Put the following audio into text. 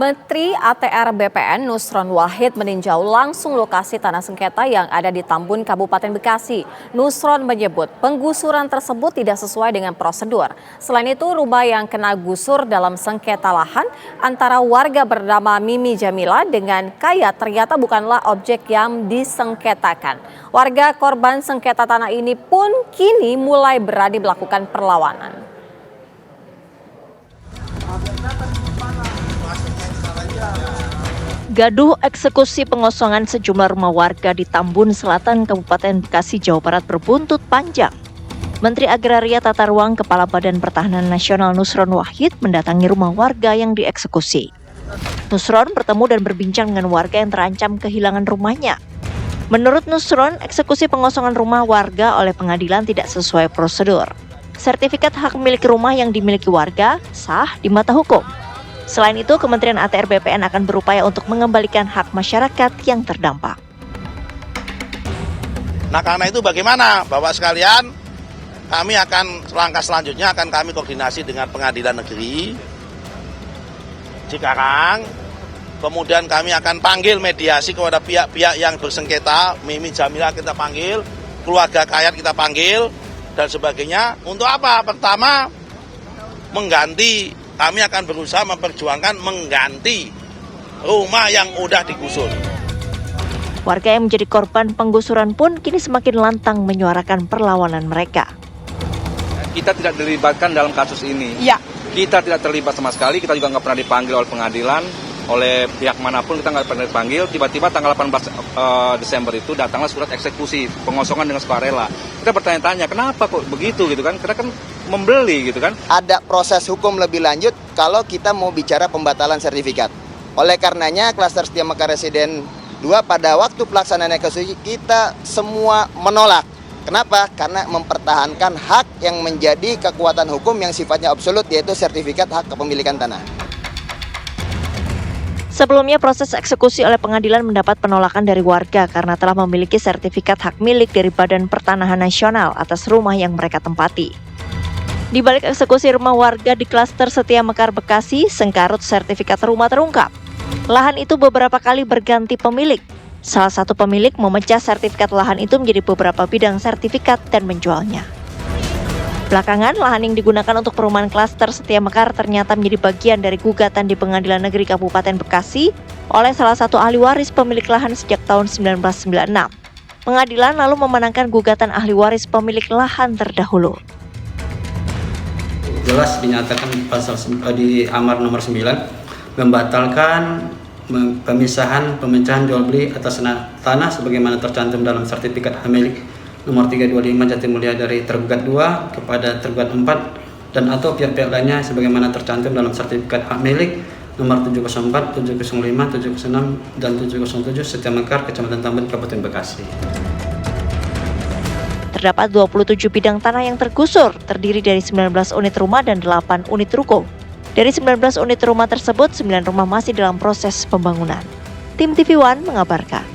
Menteri ATR BPN Nusron Wahid meninjau langsung lokasi tanah sengketa yang ada di Tambun, Kabupaten Bekasi. Nusron menyebut penggusuran tersebut tidak sesuai dengan prosedur. Selain itu, rumah yang kena gusur dalam sengketa lahan antara warga bernama Mimi Jamila dengan Kaya ternyata bukanlah objek yang disengketakan. Warga korban sengketa tanah ini pun kini mulai berani melakukan perlawanan. Gaduh eksekusi pengosongan sejumlah rumah warga di Tambun Selatan, Kabupaten Bekasi, Jawa Barat berbuntut panjang. Menteri Agraria Tata Ruang Kepala Badan Pertahanan Nasional Nusron Wahid mendatangi rumah warga yang dieksekusi. Nusron bertemu dan berbincang dengan warga yang terancam kehilangan rumahnya. Menurut Nusron, eksekusi pengosongan rumah warga oleh pengadilan tidak sesuai prosedur. Sertifikat hak milik rumah yang dimiliki warga sah di mata hukum. Selain itu, Kementerian ATR BPN akan berupaya untuk mengembalikan hak masyarakat yang terdampak. Nah, karena itu bagaimana Bapak sekalian, kami akan langkah selanjutnya akan kami koordinasi dengan Pengadilan Negeri Cikarang. Kemudian kami akan panggil mediasi kepada pihak-pihak yang bersengketa, Mimi Jamila kita panggil, keluarga Kayat kita panggil, dan sebagainya. Untuk apa? Pertama, kami akan berusaha memperjuangkan mengganti rumah yang udah digusur. Warga yang menjadi korban penggusuran pun kini semakin lantang menyuarakan perlawanan mereka. Kita tidak dilibatkan dalam kasus ini. Ya. Kita tidak terlibat sama sekali, kita juga nggak pernah dipanggil oleh pengadilan, oleh pihak manapun kita nggak pernah dipanggil. Tiba-tiba tanggal 18 Desember itu datanglah surat eksekusi, pengosongan dengan sukarela. Kita bertanya-tanya, kenapa kok begitu gitu kan? Kita kan membeli gitu kan. Ada proses hukum lebih lanjut kalau kita mau bicara pembatalan sertifikat. Oleh karenanya Klaster Setia Mekar Residen 2 pada waktu pelaksanaan eksekusi kita semua menolak. Kenapa? Karena mempertahankan hak yang menjadi kekuatan hukum yang sifatnya absolut, yaitu sertifikat hak kepemilikan tanah. Sebelumnya proses eksekusi oleh pengadilan mendapat penolakan dari warga karena telah memiliki sertifikat hak milik dari Badan Pertanahan Nasional atas rumah yang mereka tempati. Di balik eksekusi rumah warga di Klaster Setia Mekar Bekasi, sengkarut sertifikat rumah terungkap. Lahan itu beberapa kali berganti pemilik. Salah satu pemilik memecah sertifikat lahan itu menjadi beberapa bidang sertifikat dan menjualnya. Belakangan, lahan yang digunakan untuk perumahan Klaster Setia Mekar ternyata menjadi bagian dari gugatan di Pengadilan Negeri Kabupaten Bekasi oleh salah satu ahli waris pemilik lahan sejak tahun 1996. Pengadilan lalu memenangkan gugatan ahli waris pemilik lahan terdahulu. Jelas dinyatakan di Amar nomor 9 membatalkan pemecahan jual beli atas tanah sebagaimana tercantum dalam sertifikat hak milik nomor 325 Jatimulya dari tergugat 2 kepada tergugat 4 dan atau pihak-pihak lainnya sebagaimana tercantum dalam sertifikat hak milik nomor 704, 705, 706 dan 707 Setia Mekar, Kecamatan Tambun, Kabupaten Bekasi. Terdapat 27 bidang tanah yang tergusur, terdiri dari 19 unit rumah dan 8 unit ruko. Dari 19 unit rumah tersebut, 9 rumah masih dalam proses pembangunan. Tim TV One mengabarkan.